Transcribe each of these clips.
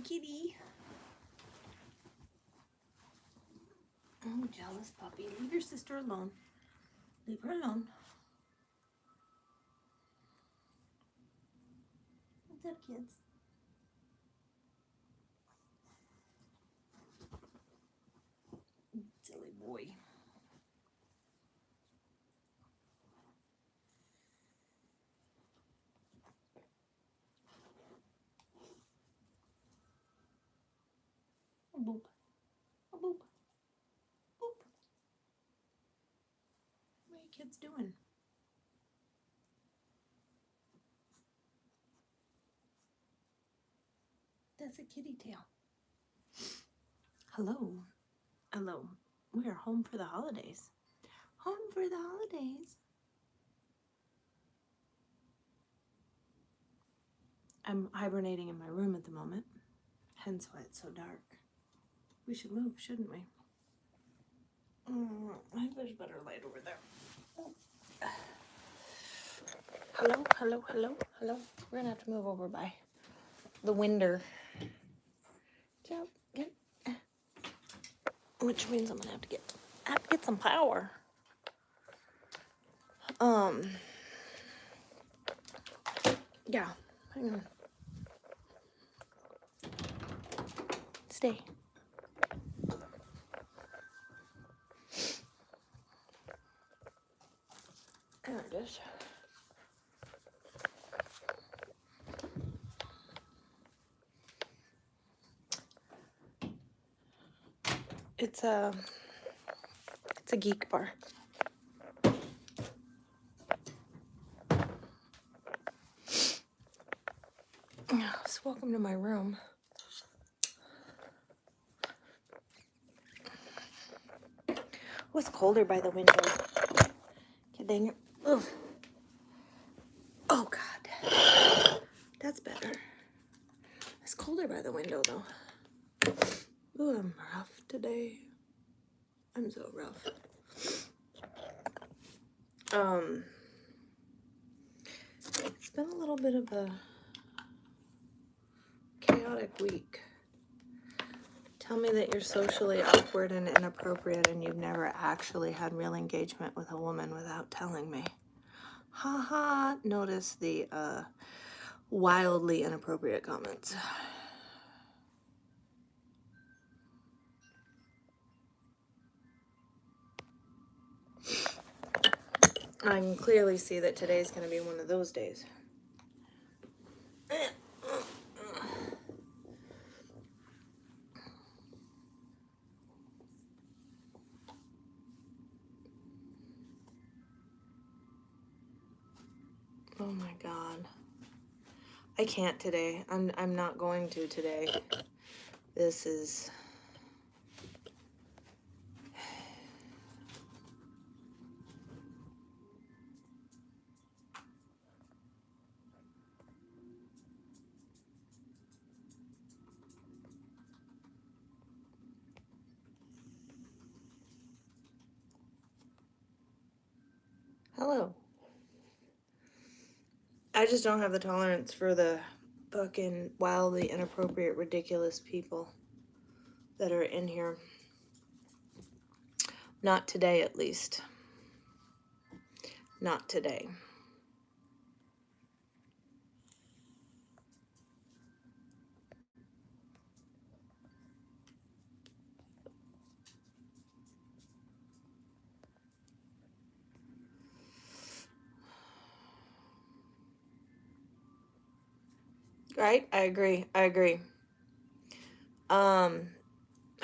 kitty. Oh, jealous puppy. Leave your sister alone. Leave her alone. What's up, kids? Silly boy. A boop. A boop. Boop. What are you kids doing? That's a kitty tail. Hello. Hello. We are home for the holidays. Home for the holidays. I'm hibernating in my room at the moment, hence why it's so dark. We should move, shouldn't we? I think there's better light over there. Hello, hello, hello, hello. We're gonna have to move over by the window. Jump, get. Which means I'm gonna have to get some power. Yeah. Hang on. Stay. There it is. It's a geek bar. So welcome to my room. It was colder by the window. Okay, dang it. Ugh. Oh God. That's better. It's colder by the window though. Ooh, I'm rough today. I'm so rough. It's been a little bit of a chaotic week. Tell me that you're socially awkward and inappropriate and you've never actually had real engagement with a woman without telling me. Ha ha, notice the wildly inappropriate comments. I can clearly see that today's going to be one of those days. Oh my God. I can't today. I'm not going to today. This is... Hello. I just don't have the tolerance for the fucking wildly inappropriate, ridiculous people that are in here. Not today, at least. Not today. Right? I agree. I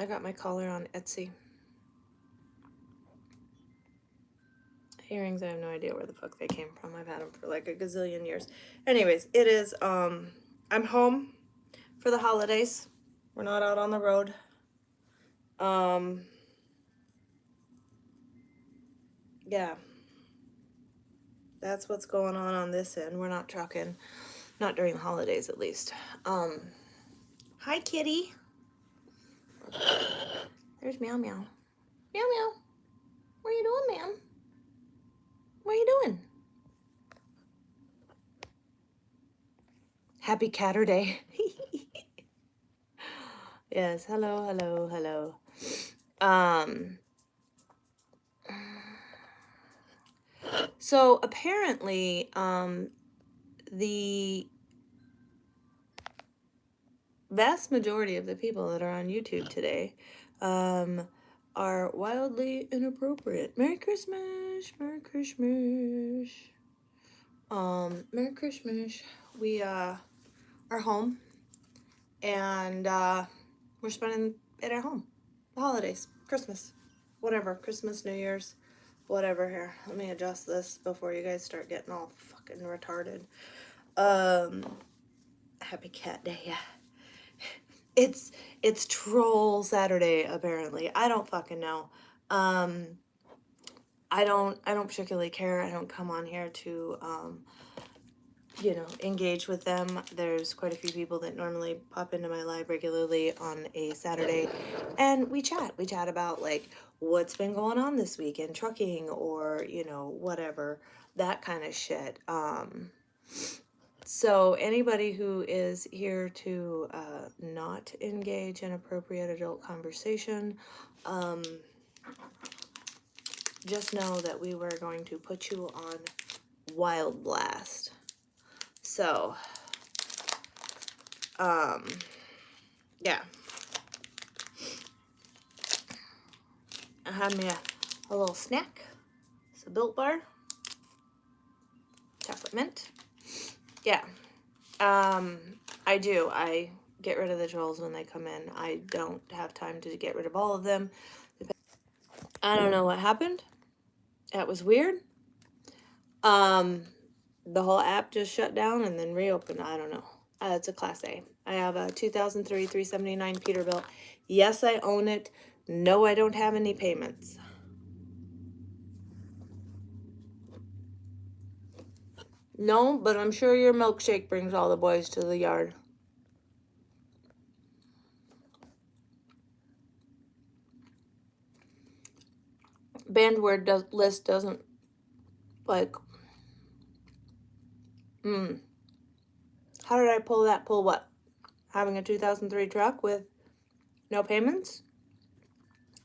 got my collar on Etsy. Earrings, I have no idea where the fuck they came from. I've had them for like a gazillion years. Anyways, it is, I'm home for the holidays. We're not out on the road. Yeah. That's what's going on this end. We're not trucking. Not during the holidays, at least. Hi, kitty. There's Meow Meow. Meow Meow. What are you doing, ma'am? What are you doing? Happy Catterday. Yes, hello, hello, hello. Um, so apparently, the vast majority of the people that are on YouTube today, are wildly inappropriate. Merry Christmas, Merry Christmas. Merry Christmas. We, are home, and, we're spending it at home. The holidays, Christmas, whatever, Christmas, New Year's, whatever. Here, let me adjust this before you guys start getting all fucking retarded. Happy Cat Day, yeah. It's Troll Saturday, apparently. I don't fucking know. I don't particularly care. I don't come on here to, engage with them. There's quite a few people that normally pop into my live regularly on a Saturday, and we chat. We chat about, like, what's been going on this week in trucking, or, whatever, that kind of shit. So anybody who is here to not engage in appropriate adult conversation, just know that we were going to put you on Wild Blast. So, yeah. I had me a little snack. It's a Built Bar. Chocolate mint. Yeah. I do. I get rid of the trolls when they come in. I don't have time to get rid of all of them. I don't know what happened. That was weird. The whole app just shut down and then reopened. I don't know. It's a Class A. I have a 2003 379 Peterbilt. Yes, I own it. No, I don't have any payments. No, but I'm sure your milkshake brings all the boys to the yard. Banned word list doesn't, like, how did I pull that? Pull what? Having a 2003 truck with no payments?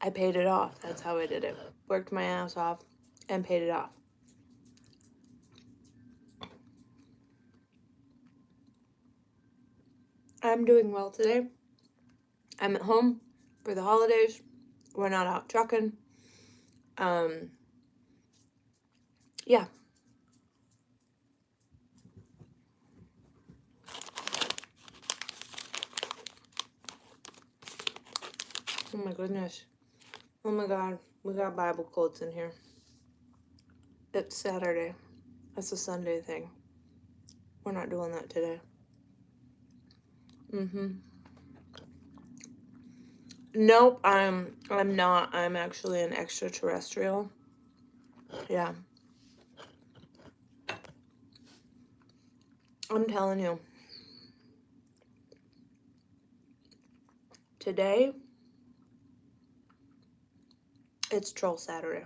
I paid it off. That's how I did it. Worked my ass off and paid it off. I'm doing well today. I'm at home for the holidays. We're not out trucking. Yeah. Oh my goodness. Oh my God. We got Bible quotes in here. It's Saturday. That's a Sunday thing. We're not doing that today. Nope, I'm not. I'm actually an extraterrestrial. Yeah. I'm telling you. Today, it's Troll Saturday.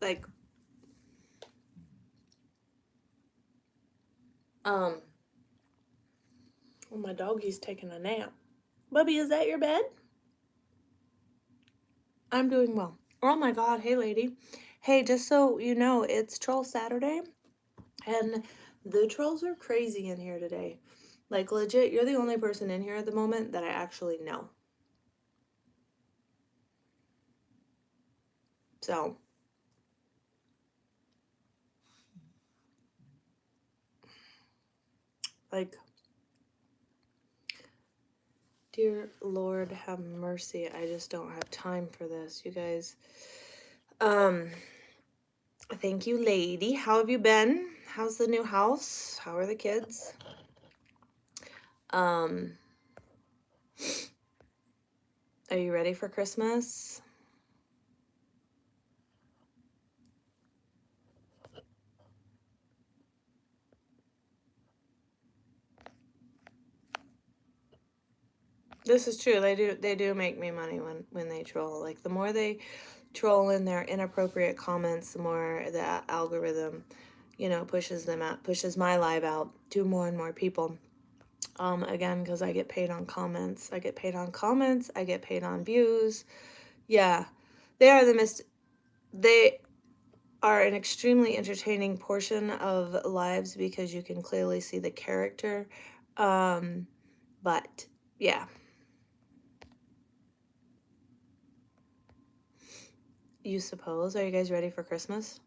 Like, oh, my doggy's taking a nap. Bubby, is that your bed? I'm doing well. Oh my God, hey lady. Hey, just so you know, it's Troll Saturday, and the trolls are crazy in here today. Like, legit, you're the only person in here at the moment that I actually know. So, like, dear Lord, have mercy. I just don't have time for this, you guys. Thank you, lady. How have you been? How's the new house? How are the kids? Are you ready for Christmas? This is true. They do make me money when they troll. Like, the more they troll in their inappropriate comments, the more the algorithm, you know, pushes them out, pushes my live out to more and more people. Again, because I get paid on comments. I get paid on comments. I get paid on views. Yeah, they are they are an extremely entertaining portion of lives because you can clearly see the character. But yeah. You suppose. Are you guys ready for Christmas?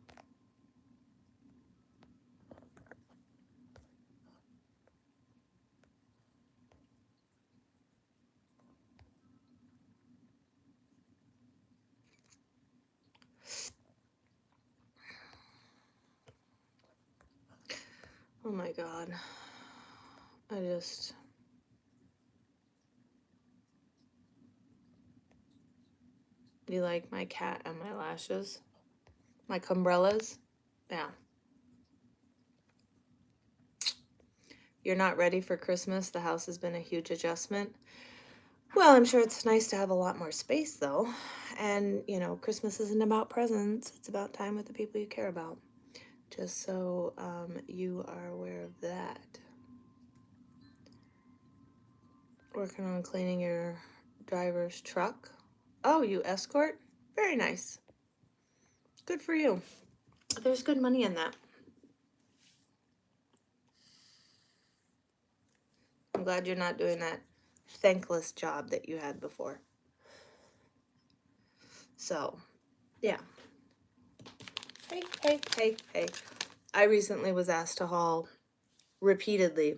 Oh my god. I just... You like my cat and my lashes? My cumbrellas? Yeah. You're not ready for Christmas? The house has been a huge adjustment. Well, I'm sure it's nice to have a lot more space, though. And, you know, Christmas isn't about presents. It's about time with the people you care about. Just so you are aware of that. Working on cleaning your driver's truck. Oh, you escort? Very nice. Good for you. There's good money in that. I'm glad you're not doing that thankless job that you had before. So, yeah. Hey. I recently was asked to haul repeatedly,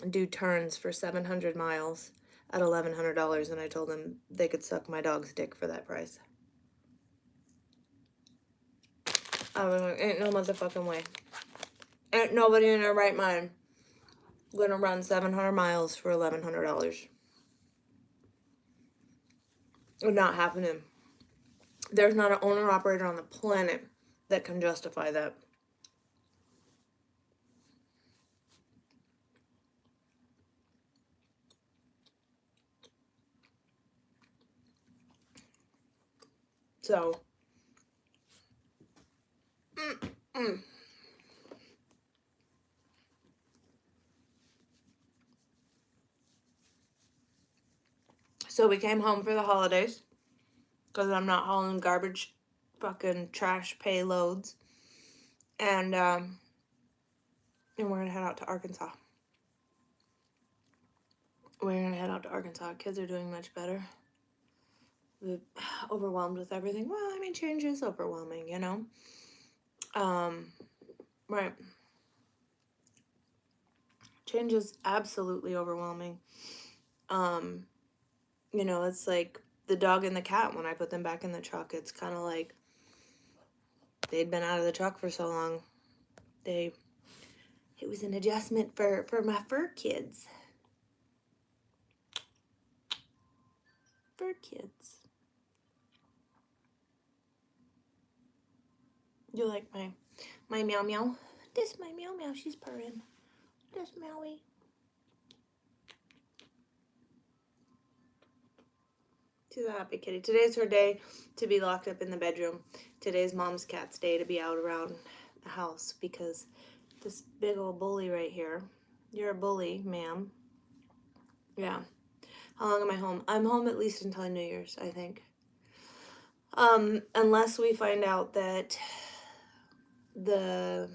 do turns for 700 miles at $1,100, and I told them they could suck my dog's dick for that price. I was like, ain't no motherfucking way. Ain't nobody in their right mind gonna run 700 miles for $1,100. Not happening. There's not an owner-operator on the planet that can justify that. So, So we came home for the holidays because I'm not hauling garbage, fucking trash payloads, and we're gonna head out to Arkansas. Kids are doing much better. We're overwhelmed with everything. Well, I mean, change is overwhelming, you know. Right. Change is absolutely overwhelming. You know, it's like the dog and the cat. When I put them back in the truck, it's kind of like they'd been out of the truck for so long. It was an adjustment for my fur kids. Fur kids. You like my meow meow? This is my meow meow. She's purring. This Maui. She's a happy kitty. Today's her day to be locked up in the bedroom. Today's mom's cat's day to be out around the house because this big old bully right here. You're a bully, ma'am. Yeah. How long am I home? I'm home at least until New Year's, I think. Unless we find out that the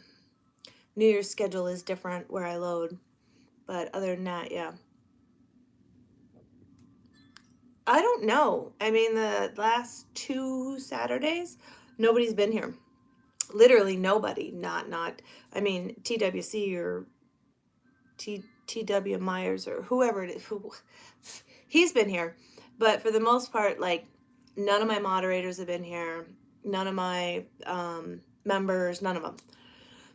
New Year's schedule is different where I load. But other than that, yeah. I don't know. I mean, the last 2 Saturdays, nobody's been here. Literally nobody. I mean, TWC or TW Myers or whoever it is. He's been here. But for the most part, like, none of my moderators have been here. None of my members, none of them.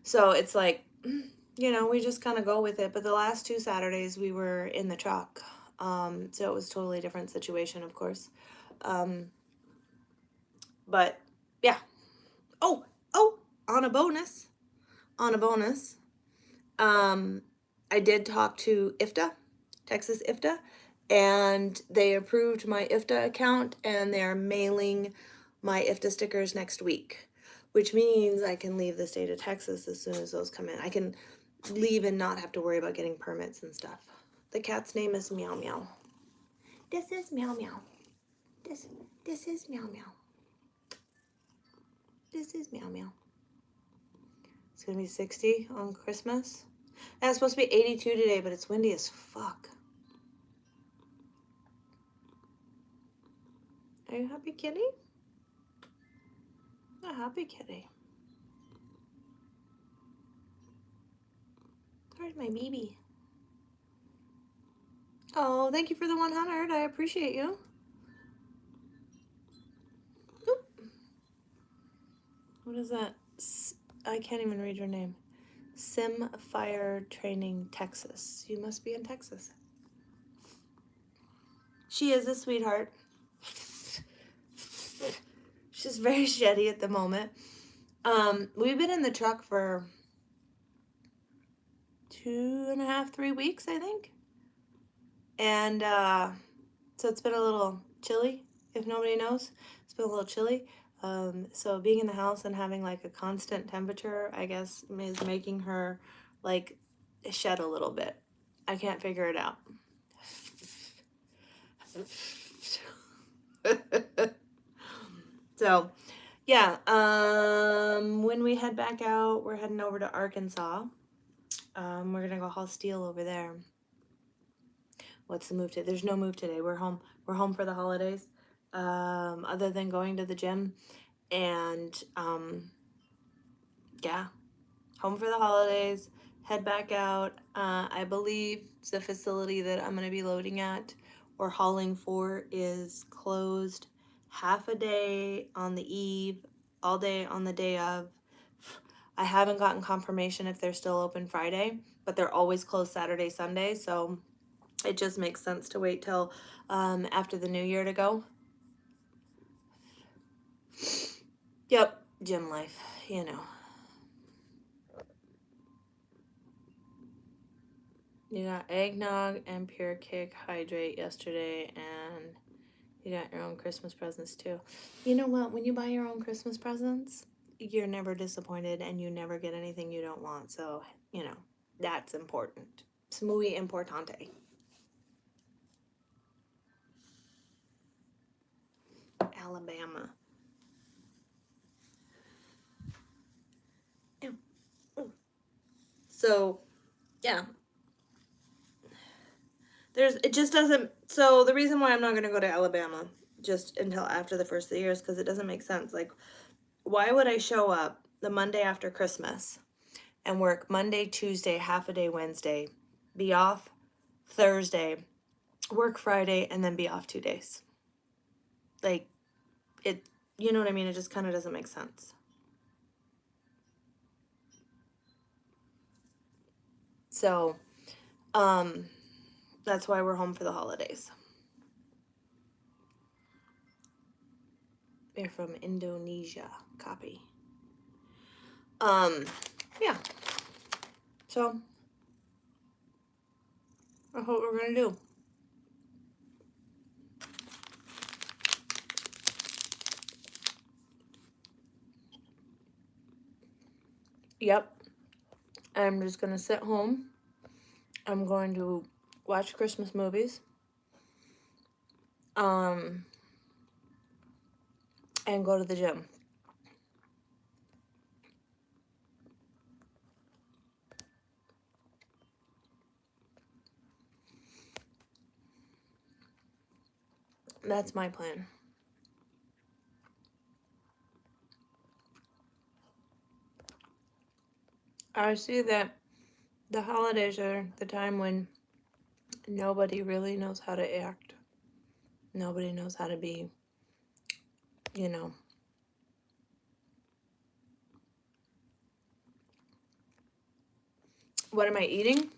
So it's like, you know, we just kind of go with it. But the last 2 Saturdays, we were in the truck. So it was a totally different situation, of course. But yeah. Oh, on a bonus, I did talk to IFTA, Texas IFTA, and they approved my IFTA account, and they're mailing my IFTA stickers next week, which means I can leave the state of Texas as soon as those come in. I can leave and not have to worry about getting permits and stuff. The cat's name is Meow Meow. This is Meow Meow. This is Meow Meow. This is Meow Meow. It's gonna be 60 on Christmas. And it's supposed to be 82 today, but it's windy as fuck. Are you happy, kitty? A happy kitty. Where's my baby? Oh, thank you for the 100. I appreciate you. Oop. What is that? I can't even read your name. Sim Fire Training, Texas. You must be in Texas. She is a sweetheart. She's very sheddy at the moment. We've been in the truck for 2.5, 3 weeks, I think. And so it's been a little chilly, if nobody knows. It's been a little chilly. So being in the house and having like a constant temperature, I guess, is making her like shed a little bit. I can't figure it out. So yeah, when we head back out, we're heading over to Arkansas. We're gonna go haul steel over there. What's the move today? There's no move today. We're home. We're home for the holidays. Other than going to the gym, and yeah, home for the holidays. Head back out. I believe the facility that I'm gonna be loading at or hauling for is closed half a day on the eve, all day on the day of. I haven't gotten confirmation if they're still open Friday, but they're always closed Saturday, Sunday, so it just makes sense to wait till after the new year to go. Yep, gym life, you know. You got eggnog and Pure Kick Hydrate yesterday, and you got your own Christmas presents too. You know what? When you buy your own Christmas presents, you're never disappointed and you never get anything you don't want. So, you know, that's important. It's muy importante. Alabama. So, yeah. It just doesn't, so the reason why I'm not going to go to Alabama just until after the first of the year is because it doesn't make sense. Like, why would I show up the Monday after Christmas and work Monday, Tuesday, half a day Wednesday, be off Thursday, work Friday, and then be off 2 days? Like, it, you know what I mean? It just kind of doesn't make sense. So, that's why we're home for the holidays. They're from Indonesia. Copy. Yeah. So, that's what we're gonna do. Yep. I'm just gonna sit home. I'm going to watch Christmas movies. And go to the gym. That's my plan. I see that the holidays are the time when nobody really knows how to act. Nobody knows how to be, you know. What am I eating?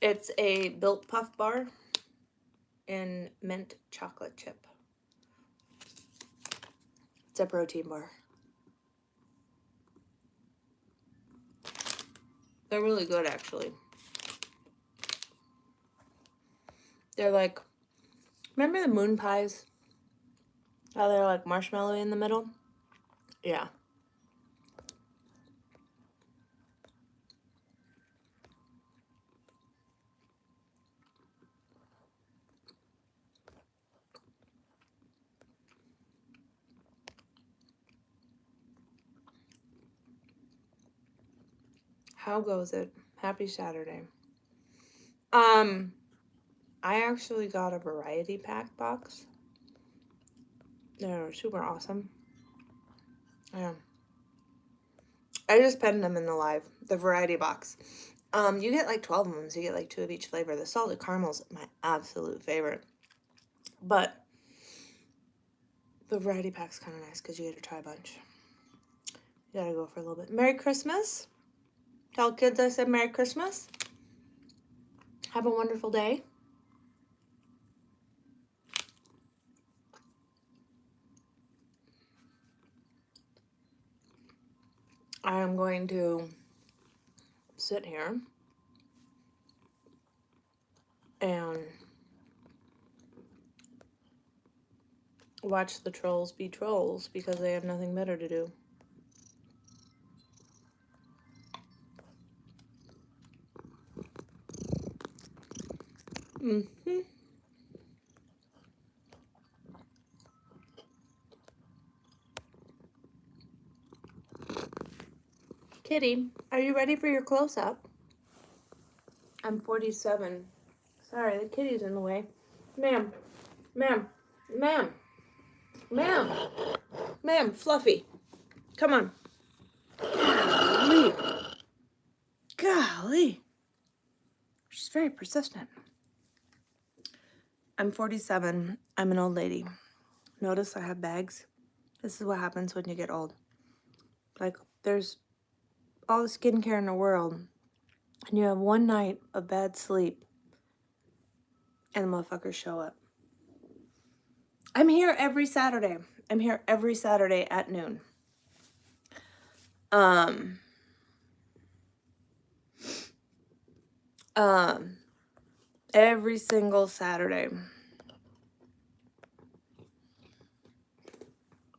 It's a Built Puff bar and mint chocolate chip. It's a protein bar. They're really good, actually. They're like, remember the moon pies? How they're like marshmallow in the middle? Yeah. How goes it? Happy Saturday. I actually got a variety pack box. They're super awesome. Yeah. I just petted them in the variety box. You get like 12 of them, so you get like 2 of each flavor. The salted caramel's my absolute favorite. But the variety pack's kind of nice because you get to try a bunch. You gotta go for a little bit. Merry Christmas. Tell kids I said Merry Christmas. Have a wonderful day. I am going to sit here and watch the trolls be trolls because they have nothing better to do. Mm-hmm. Kitty, are you ready for your close-up? I'm 47. Sorry, the kitty's in the way. Ma'am, ma'am, ma'am, ma'am, ma'am, Fluffy. Come on. Golly. Golly. She's very persistent. I'm 47. I'm an old lady. Notice I have bags. This is what happens when you get old. Like, there's all the skincare in the world, and you have one night of bad sleep, and the motherfuckers show up. I'm here every Saturday. I'm here every Saturday at noon. Every single Saturday.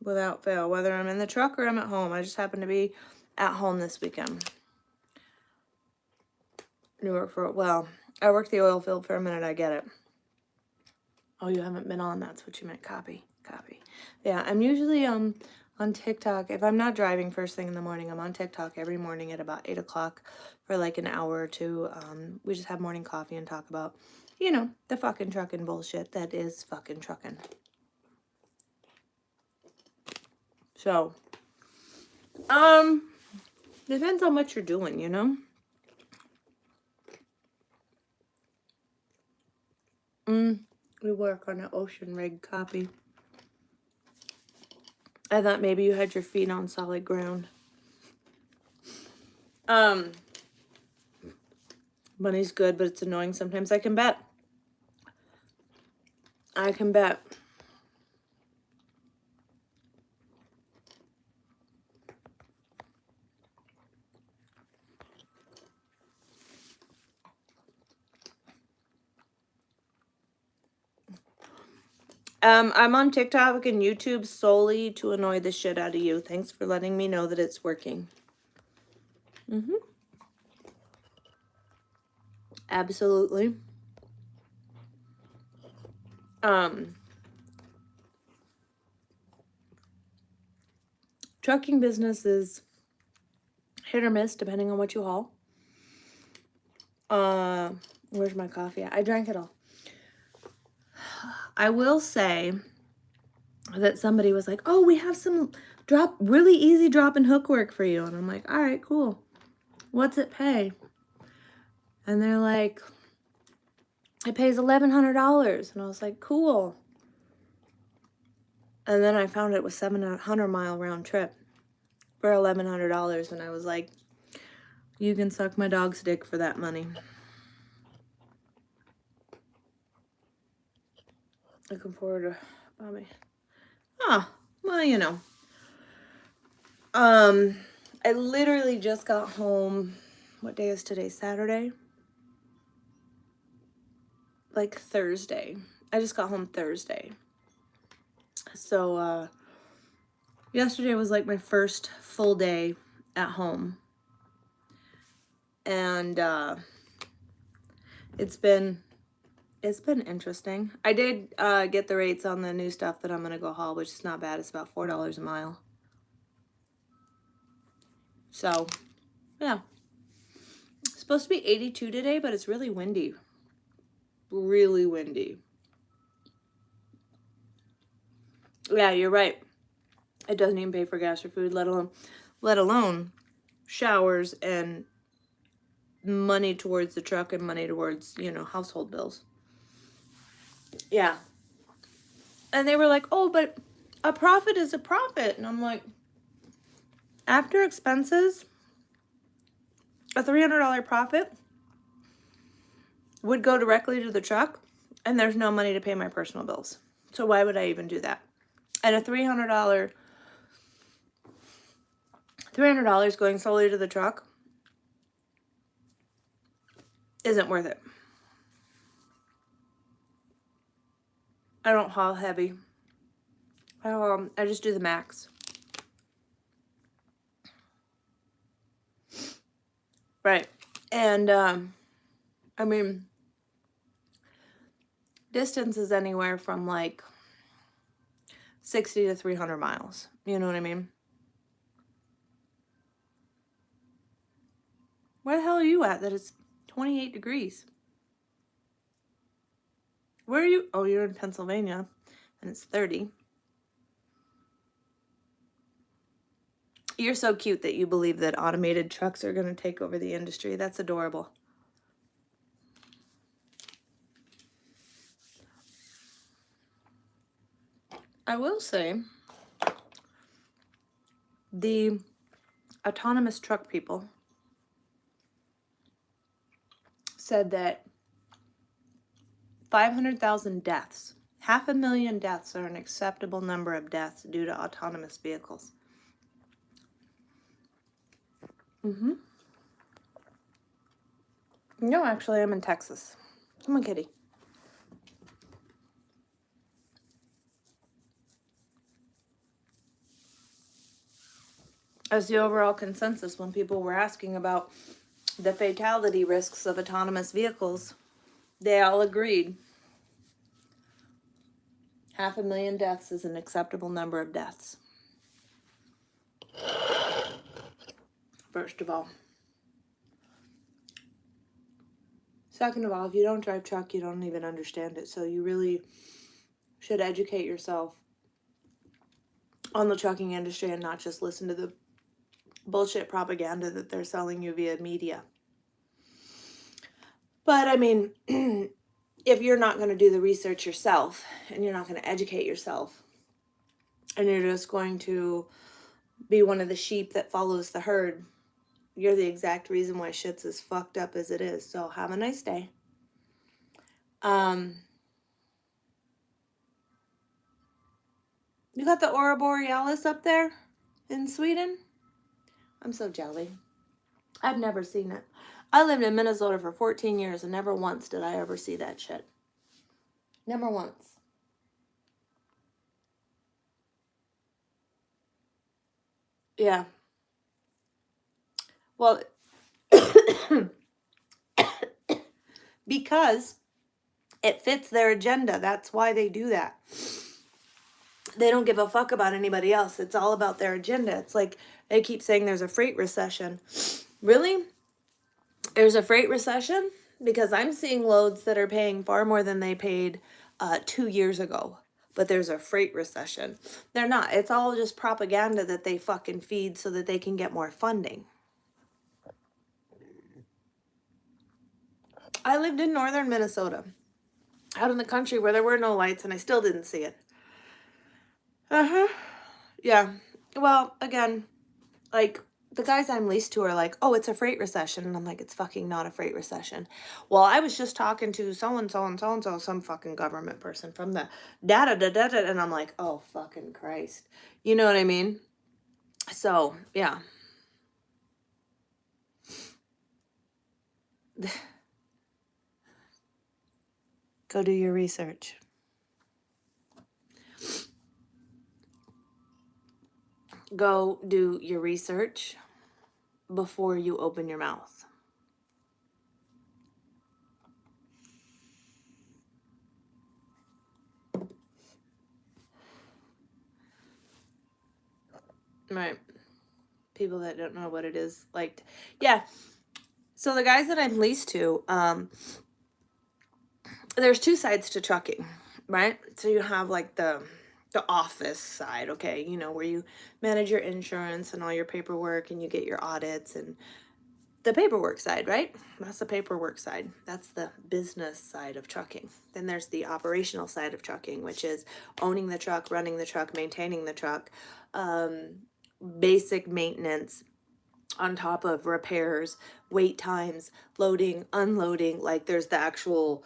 Without fail. Whether I'm in the truck or I'm at home. I just happen to be at home this weekend. You work for, well, I worked the oil field for a minute. I get it. Oh, you haven't been on. That's what you meant. Copy. Yeah, I'm usually on TikTok. If I'm not driving first thing in the morning, I'm on TikTok every morning at about 8 o'clock for like an hour or two. We just have morning coffee and talk about, you know, the fucking trucking bullshit that is fucking trucking. So, depends on what you're doing, you know? We work on an ocean rig copy. I thought maybe you had your feet on solid ground. Money's good, but it's annoying sometimes. I can bet. I'm on TikTok and YouTube solely to annoy the shit out of you. Thanks for letting me know that it's working. Absolutely. Trucking business is hit or miss depending on what you haul. Where's my coffee at? I drank it all. I will say that somebody was like, oh, we have some really easy drop and hook work for you. And I'm like, all right, cool. What's it pay? And they're like, it pays $1,100. And I was like, cool. And then I found it was 700-mile round trip for $1,100. And I was like, you can suck my dog's dick for that money. Looking forward to Bobby. Oh, well, you know. I literally just got home. What day is today? Saturday? like Thursday. I just got home Thursday. So, yesterday was like my first full day at home. And, it's been interesting. I did, get the rates on the new stuff that I'm going to go haul, which is not bad. It's about $4 a mile. So, yeah. It's supposed to be 82 today, but it's really windy. Really windy. Yeah, you're right. It doesn't even pay for gas or food, let alone showers and money towards the truck and money towards, you know, household bills. Yeah. And they were like, oh, but a profit is a profit. And I'm like, after expenses, a $300 profit would go directly to the truck, and there's no money to pay my personal bills. So why would I even do that? And a $300 going solely to the truck isn't worth it. I don't haul heavy. I just do the max. Right. And, I mean, distance is anywhere from like 60 to 300 miles. You know what I mean? Where the hell are you at that it's 28 degrees? Where are you? Oh, you're in Pennsylvania, and it's 30. You're so cute that you believe that automated trucks are going to take over the industry. That's adorable. I will say, the autonomous truck people said that 500,000 deaths, 500,000 deaths are an acceptable number of deaths due to autonomous vehicles. Mm-hmm. No, actually, I'm in Texas. Come on, kitty. As the overall consensus when people were asking about the fatality risks of autonomous vehicles, they all agreed 500,000 deaths is an acceptable number of deaths. First of all. Second of all, if you don't drive truck, you don't even understand it. So you really should educate yourself on the trucking industry and not just listen to the bullshit propaganda that they're selling you via media. But I mean, if you're not going to do the research yourself and you're not going to educate yourself and you're just going to be one of the sheep that follows the herd, you're the exact reason why shit's as fucked up as it is. So have a nice day. You got the Aurora Borealis up there in Sweden? I'm so jelly. I've never seen it. I lived in Minnesota for 14 years and never once did I ever see that shit. Never once. Yeah. Well, because it fits their agenda. That's why they do that. They don't give a fuck about anybody else. It's all about their agenda. It's like they keep saying there's a freight recession. Really? There's a freight recession? Because I'm seeing loads that are paying far more than they paid 2 years ago. But there's a freight recession. They're not. It's all just propaganda that they fucking feed so that they can get more funding. I lived in northern Minnesota, out in the country where there were no lights, and I still didn't see it. Yeah. Well, again, like, the guys I'm leased to are like, oh, it's a freight recession. And I'm like, it's fucking not a freight recession. Well, I was just talking to so-and-so and so-and-so, some fucking government person from the da-da-da-da-da. And I'm like, oh, fucking Christ. You know what I mean? So, yeah. Go do your research. Go do your research before you open your mouth. Right. People that don't know what it is like. Yeah. So the guys that I'm leased to, there's two sides to trucking, right? So you have like the office side, okay, you know, where you manage your insurance and all your paperwork and you get your audits and the paperwork side, right? That's the paperwork side. That's the business side of trucking. Then there's the operational side of trucking, which is owning the truck, running the truck, maintaining the truck, basic maintenance on top of repairs, wait times, loading, unloading. Like there's the actual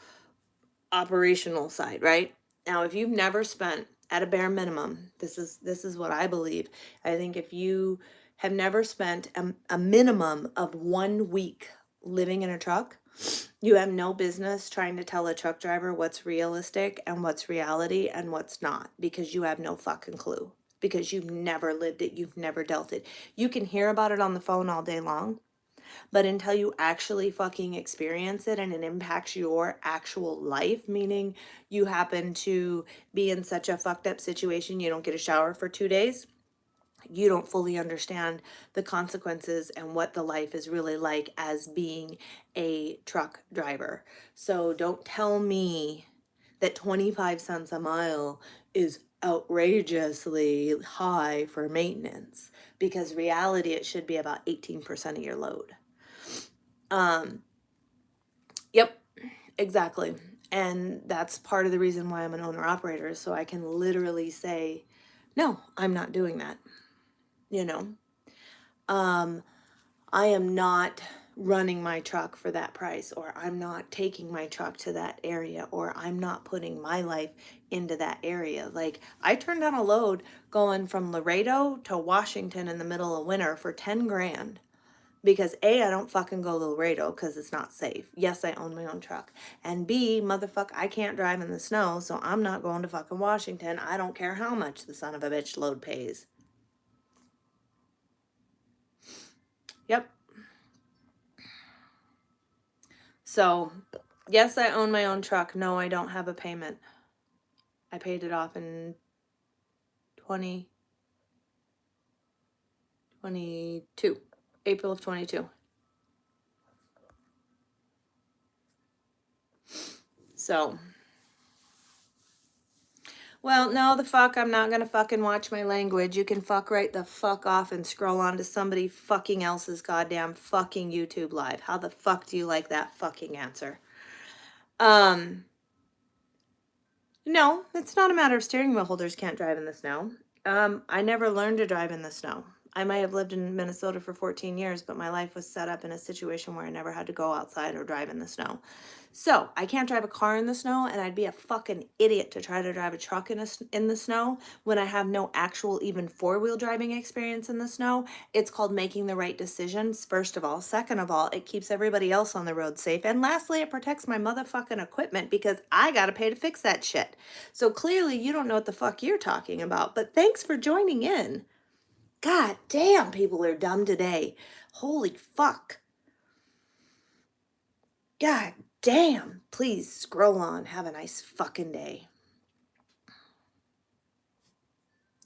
operational side, right? Now, if you've never spent at a bare minimum, this is what I believe. I think if you have never spent a minimum of 1 week living in a truck, you have no business trying to tell a truck driver what's realistic and what's reality and what's not, because you have no fucking clue, because you've never lived it, you've never dealt it. You can hear about it on the phone all day long, but until you actually fucking experience it and it impacts your actual life, meaning you happen to be in such a fucked up situation you don't get a shower for 2 days, you don't fully understand the consequences and what the life is really like as being a truck driver. So don't tell me that 25 cents a mile is outrageously high for maintenance, because reality, it should be about 18% of your load. Yep, exactly. And that's part of the reason why I'm an owner operator, so I can literally say, no, I'm not doing that. You know, I am not running my truck for that price, or I'm not taking my truck to that area, or I'm not putting my life into that area. Like, I turned down a load going from Laredo to Washington in the middle of winter for 10 grand. Because A, I don't fucking go to Laredo because it's not safe. Yes, I own my own truck. And B, motherfucker, I can't drive in the snow, so I'm not going to fucking Washington. I don't care how much the son of a bitch load pays. Yep. So, yes, I own my own truck. No, I don't have a payment. I paid it off in 2022. April of 22. So, well, no, the fuck, I'm not gonna fucking watch my language. You can fuck right the fuck off and scroll on to somebody fucking else's goddamn fucking YouTube live. How the fuck do you like that fucking answer? No, it's not a matter of steering wheel holders can't drive in the snow. I never learned to drive in the snow. I might have lived in Minnesota for 14 years, but my life was set up in a situation where I never had to go outside or drive in the snow. So I can't drive a car in the snow, and I'd be a fucking idiot to try to drive a truck in the snow when I have no actual even four-wheel driving experience in the snow. It's called making the right decisions, first of all. Second of all, it keeps everybody else on the road safe. And lastly, it protects my motherfucking equipment because I gotta pay to fix that shit. So clearly you don't know what the fuck you're talking about, but thanks for joining in. God damn, people are dumb today. Holy fuck. God damn. Please scroll on. Have a nice fucking day.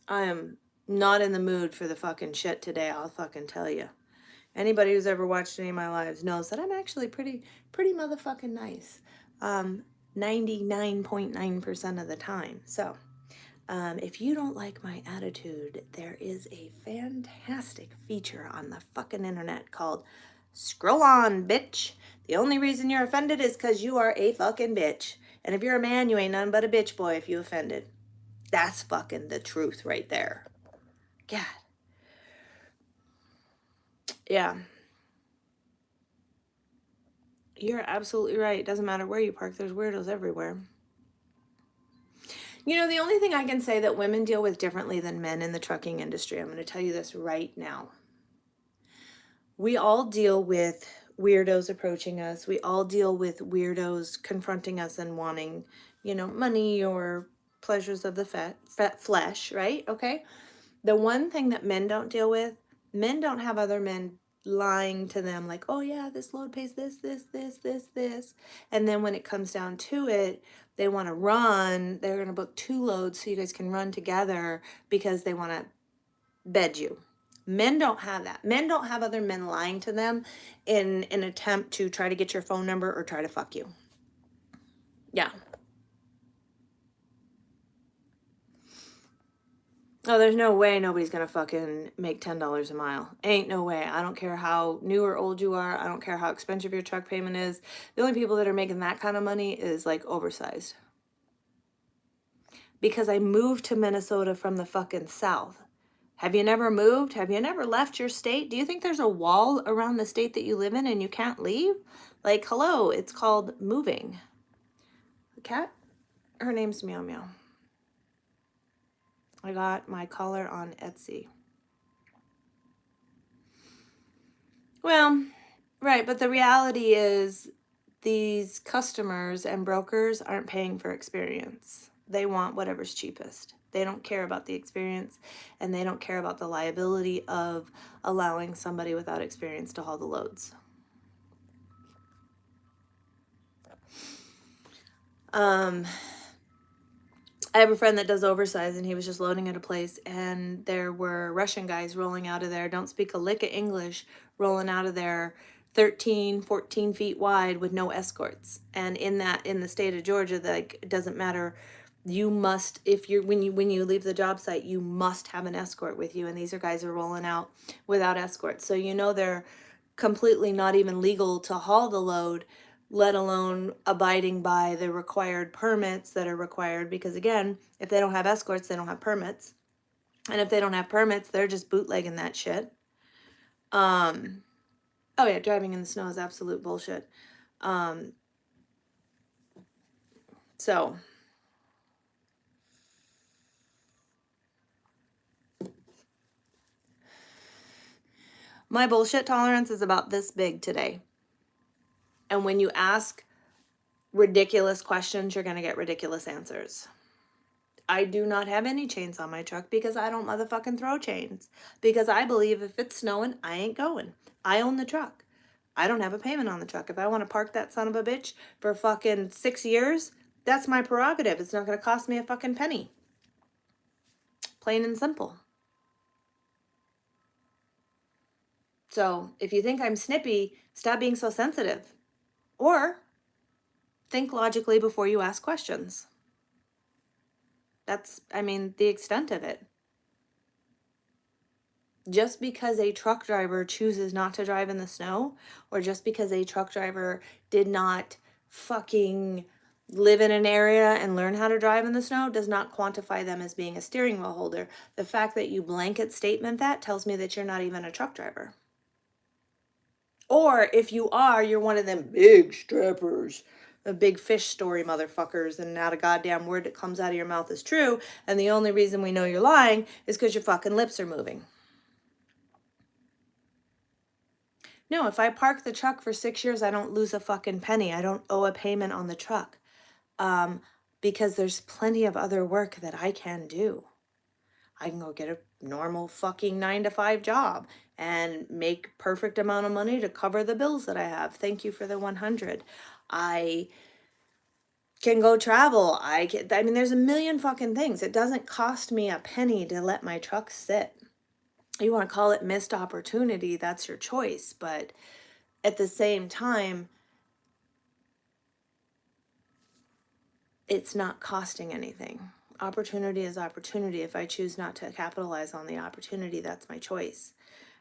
I am not in the mood for the fucking shit today, I'll fucking tell you. Anybody who's ever watched any of my lives knows that I'm actually pretty motherfucking nice. 99.9% of the time. So, if you don't like my attitude, there is a fantastic feature on the fucking internet called Scroll On, Bitch. The only reason you're offended is because you are a fucking bitch. And if you're a man, you ain't nothing but a bitch boy if you offended. That's fucking the truth right there. God. Yeah. You're absolutely right. It doesn't matter where you park, there's weirdos everywhere. You know, the only thing I can say that women deal with differently than men in the trucking industry, I'm going to tell you this right now. We all deal with weirdos approaching us. We all deal with weirdos confronting us and wanting, you know, money or pleasures of the fat flesh, right? Okay. The one thing that men don't deal with, men don't have other men lying to them like, oh yeah, this load pays this. And then when it comes down to it, they want to run. They're going to book 2 loads so you guys can run together because they want to bed you. Men don't have that. Men don't have other men lying to them in an attempt to try to get your phone number or try to fuck you. Yeah. Oh, there's no way nobody's gonna fucking make $10 a mile. Ain't no way. I don't care how new or old you are. I don't care how expensive your truck payment is. The only people that are making that kind of money is like oversized. Because I moved to Minnesota from the fucking South. Have you never moved? Have you never left your state? Do you think there's a wall around the state that you live in and you can't leave? Like, hello, it's called moving. The cat, her name's Meow Meow. I got my collar on Etsy. Well, right, but the reality is these customers and brokers aren't paying for experience. They want whatever's cheapest. They don't care about the experience, and they don't care about the liability of allowing somebody without experience to haul the loads. I have a friend that does oversize, and he was just loading at a place, and there were Russian guys rolling out of there, don't speak a lick of English, rolling out of there 13, 14 feet wide with no escorts. And in the state of Georgia, like, it doesn't matter. You must, if you're, when you leave the job site, you must have an escort with you. And these are guys who are rolling out without escorts. So, you know, they're completely not even legal to haul the load, let alone abiding by the required permits that are required. Because again, if they don't have escorts, they don't have permits. And if they don't have permits, they're just bootlegging that shit. Oh yeah, driving in the snow is absolute bullshit. So my bullshit tolerance is about this big today. And when you ask ridiculous questions, you're going to get ridiculous answers. I do not have any chains on my truck because I don't motherfucking throw chains. Because I believe if it's snowing, I ain't going. I own the truck. I don't have a payment on the truck. If I want to park that son of a bitch for fucking 6 years, that's my prerogative. It's not going to cost me a fucking penny. Plain and simple. So if you think I'm snippy, stop being so sensitive. Or think logically before you ask questions. That's, I mean, the extent of it. Just because a truck driver chooses not to drive in the snow, or just because a truck driver did not fucking live in an area and learn how to drive in the snow, does not quantify them as being a steering wheel holder. The fact that you blanket statement that tells me that you're not even a truck driver. Or if you are, you're one of them big strappers, the big fish story motherfuckers, and not a goddamn word that comes out of your mouth is true, and the only reason we know you're lying is because your fucking lips are moving. No, if I park the truck for 6 years, I don't lose a fucking penny. I don't owe a payment on the truck. Because there's plenty of other work that I can do. I can go get a normal fucking 9 to 5 job and make perfect amount of money to cover the bills that I have. Thank you for the 100. I can go travel. I mean, there's a million fucking things. It doesn't cost me a penny to let my truck sit. You want to call it missed opportunity, that's your choice. But at the same time, it's not costing anything. Opportunity is opportunity. If I choose not to capitalize on the opportunity, that's my choice.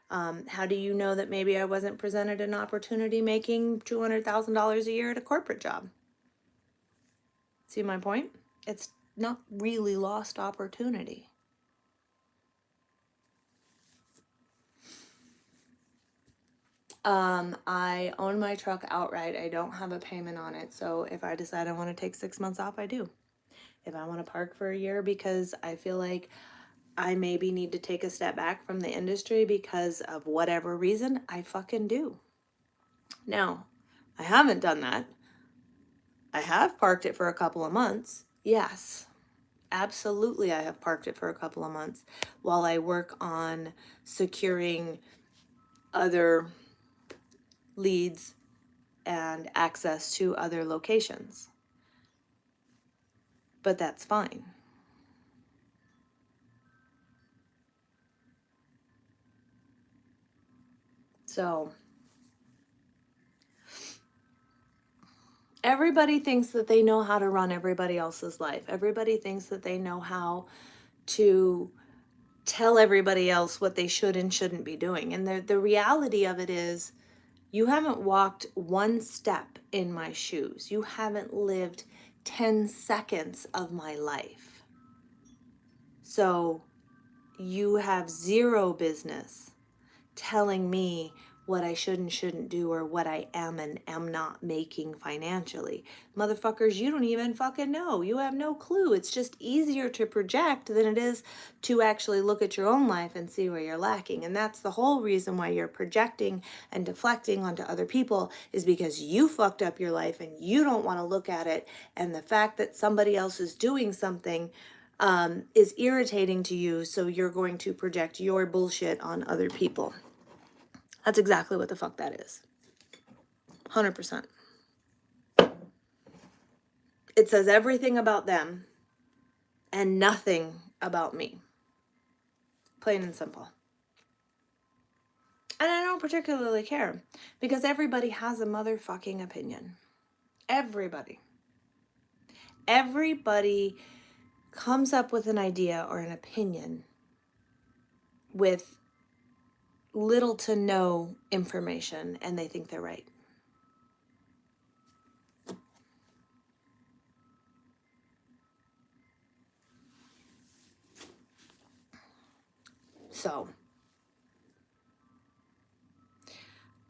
How do you know that maybe I wasn't presented an opportunity making $200,000 a year at a corporate job? See my point? It's not really lost opportunity. I own my truck outright. I don't have a payment on it. So if I decide I want to take 6 months off, I do. If I want to park for a year because I feel like I maybe need to take a step back from the industry because of whatever reason, I fucking do. Now, I haven't done that. I have parked it for a couple of months. Yes, absolutely, I have parked it for a couple of months while I work on securing other leads and access to other locations. But that's fine. So everybody thinks that they know how to run everybody else's life. Everybody thinks that they know how to tell everybody else what they should and shouldn't be doing. And the reality of it is, you haven't walked one step in my shoes. You haven't lived 10 seconds of my life. So you have zero business telling me what I should and shouldn't do, or what I am and am not making financially. Motherfuckers, you don't even fucking know. You have no clue. It's just easier to project than it is to actually look at your own life and see where you're lacking. And that's the whole reason why you're projecting and deflecting onto other people, is because you fucked up your life and you don't want to look at it. And the fact that somebody else is doing something is irritating to you, so you're going to project your bullshit on other people. That's exactly what the fuck that is. 100%. It says everything about them and nothing about me. Plain and simple. And I don't particularly care, because everybody has a motherfucking opinion. Everybody. Everybody comes up with an idea or an opinion with little to no information, and they think they're right. So,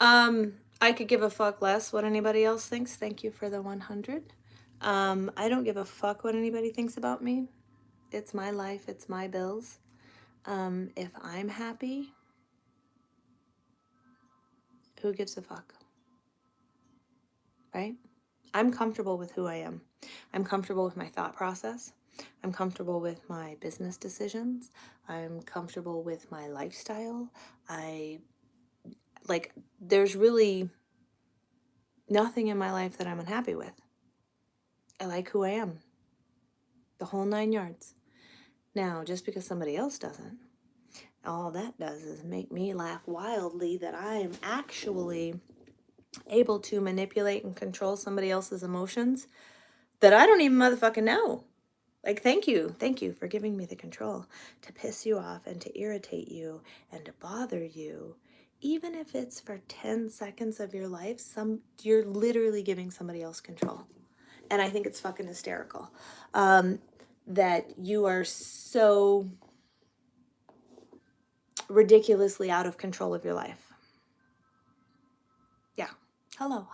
I could give a fuck less what anybody else thinks. Thank you for the 100. I don't give a fuck what anybody thinks about me. It's my life. It's my bills. If I'm happy, who gives a fuck? Right? I'm comfortable with who I am. I'm comfortable with my thought process. I'm comfortable with my business decisions. I'm comfortable with my lifestyle. There's really nothing in my life that I'm unhappy with. I like who I am. The whole 9 yards. Now, just because somebody else doesn't, all that does is make me laugh wildly that I am actually able to manipulate and control somebody else's emotions that I don't even motherfucking know. Like, thank you for giving me the control to piss you off and to irritate you and to bother you. Even if it's for 10 seconds of your life, you're literally giving somebody else control. And I think it's fucking hysterical that you are so ridiculously out of control of your life. Yeah. Hello.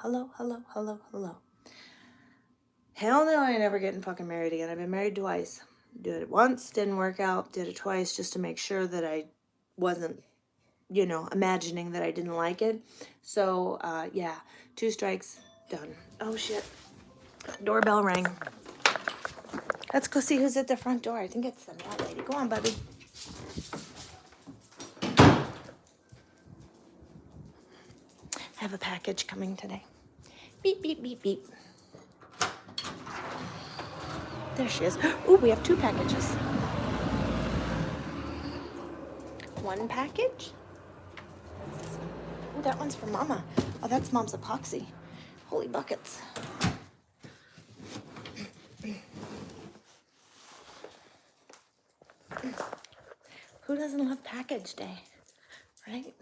Hell no, I ain't never getting fucking married again. I've been married twice. Did it once, didn't work out. Did it twice just to make sure that I wasn't, imagining that I didn't like it. So, yeah, 2 strikes, done. Oh, shit. Doorbell rang. Let's go see who's at the front door. I think it's the mail lady. Go on, buddy. I have a package coming today. Beep, beep, beep, beep. There she is. Ooh, we have 2 packages. 1 package? Ooh, that one's for Mama. Oh, that's Mom's epoxy. Holy buckets. Who doesn't love package day, right?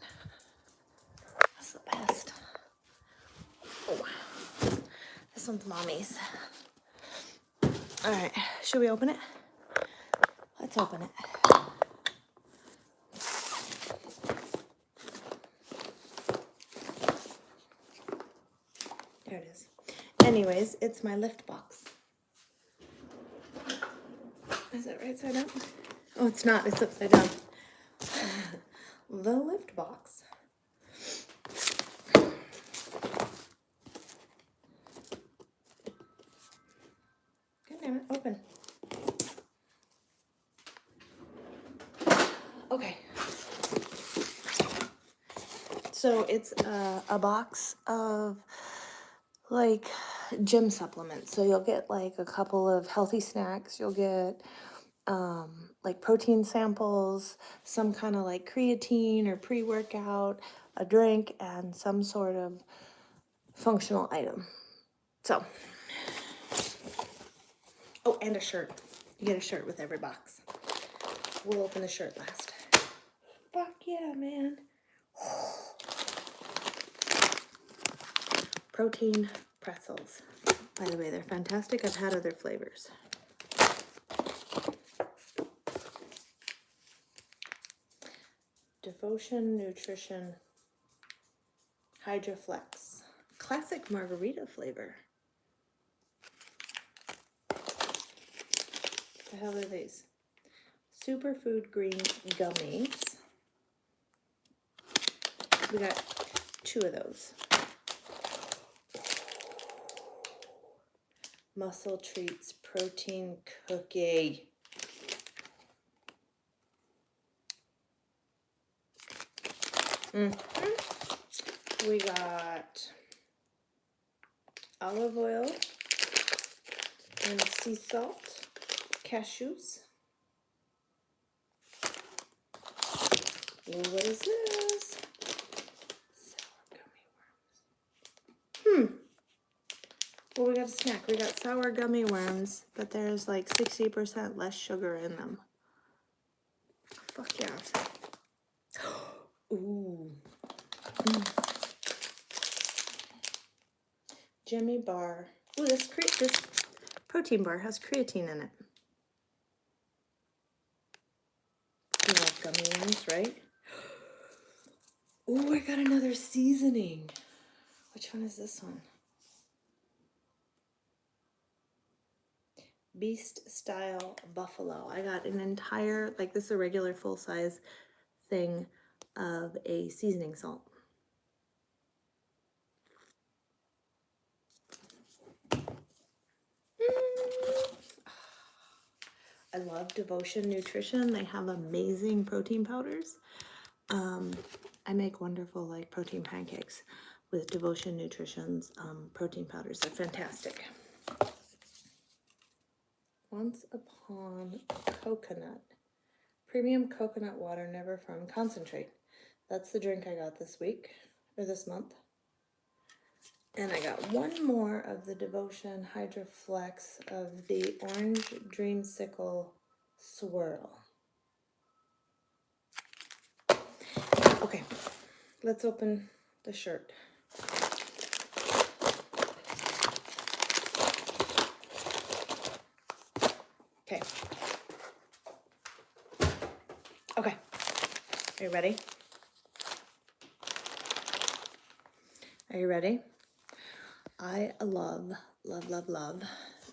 That's the best. Oh, this one's Mommy's. All right, should we open it? Let's open it. There it is. Anyways, it's my lift box. Is it right side up? Oh, it's not. It's upside down. The lift box. open. Okay. So it's a box of like gym supplements. So you'll get like a couple of healthy snacks. You'll get like protein samples, some kind of like creatine or pre-workout, a drink, and some sort of functional item. So, oh, and a shirt. You get a shirt with every box. We'll open the shirt last. Fuck yeah, man. Protein pretzels. By the way, they're fantastic. I've had other flavors. Devotion Nutrition Hydroflex. Classic margarita flavor. The hell are these? Superfood Green Gummies. We got 2 of those. Muscle Treats Protein Cookie. We got olive oil and sea salt, cashews. Ooh, what is this? Sour gummy worms. Well, we got a snack. We got sour gummy worms, but there's like 60% less sugar in them. Fuck yeah. Ooh. Jimmy bar. Ooh, this protein bar has creatine in it. You love gummy worms, right? Ooh, I got another seasoning. Which one is this one? Beast Style Buffalo. I got an entire, like this is a regular full-size thing of a seasoning salt. I love Devotion Nutrition. They have amazing protein powders. I make wonderful like protein pancakes with Devotion Nutrition's protein powders. They're fantastic. Once Upon Coconut. Premium coconut water, never from concentrate. That's the drink I got this week, or this month. And I got one more of the Devotion Hydroflex of the Orange Dreamsicle Swirl. Okay, let's open the shirt. Okay. Okay. Are you ready? Are you ready? I love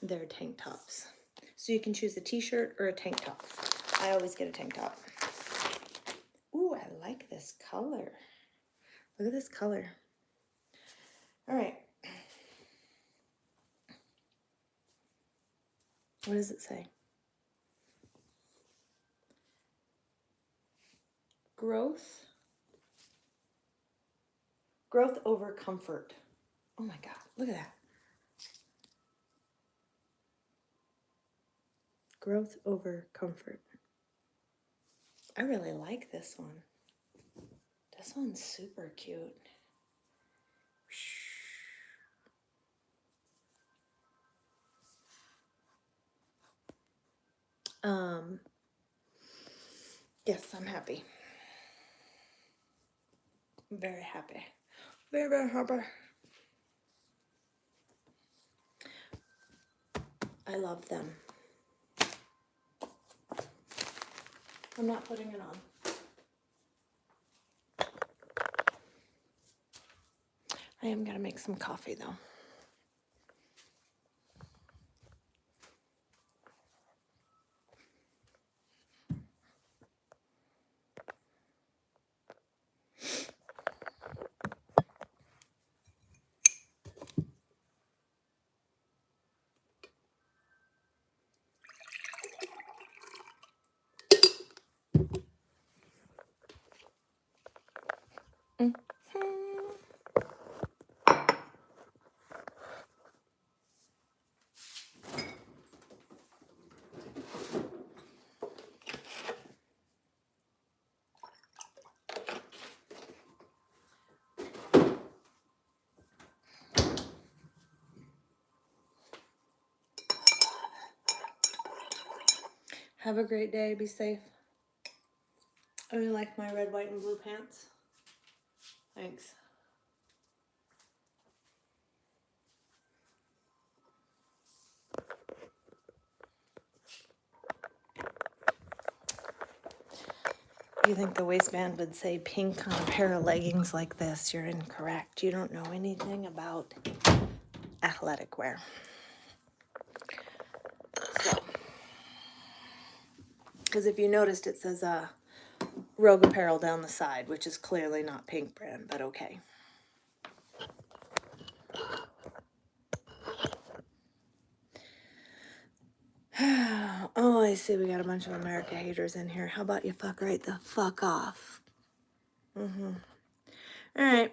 their tank tops. So you can choose a t-shirt or a tank top. I always get a tank top. Ooh, I like this color. Look at this color. All right. What does it say? Growth over comfort. Oh my God, look at that. Growth over comfort. I really like this one. This one's super cute. Yes, I'm happy. I'm very happy. Very, very happy. I love them. I'm not putting it on. I am gonna make some coffee though. Have a great day. Be safe. I really like my red, white, and blue pants. Thanks. You think the waistband would say pink on a pair of leggings like this? You're incorrect. You don't know anything about athletic wear. So, because if you noticed, it says Rogue Apparel down the side, which is clearly not Pink brand, but okay. Oh, I see we got a bunch of America haters in here. How about you fuck right the fuck off? All right.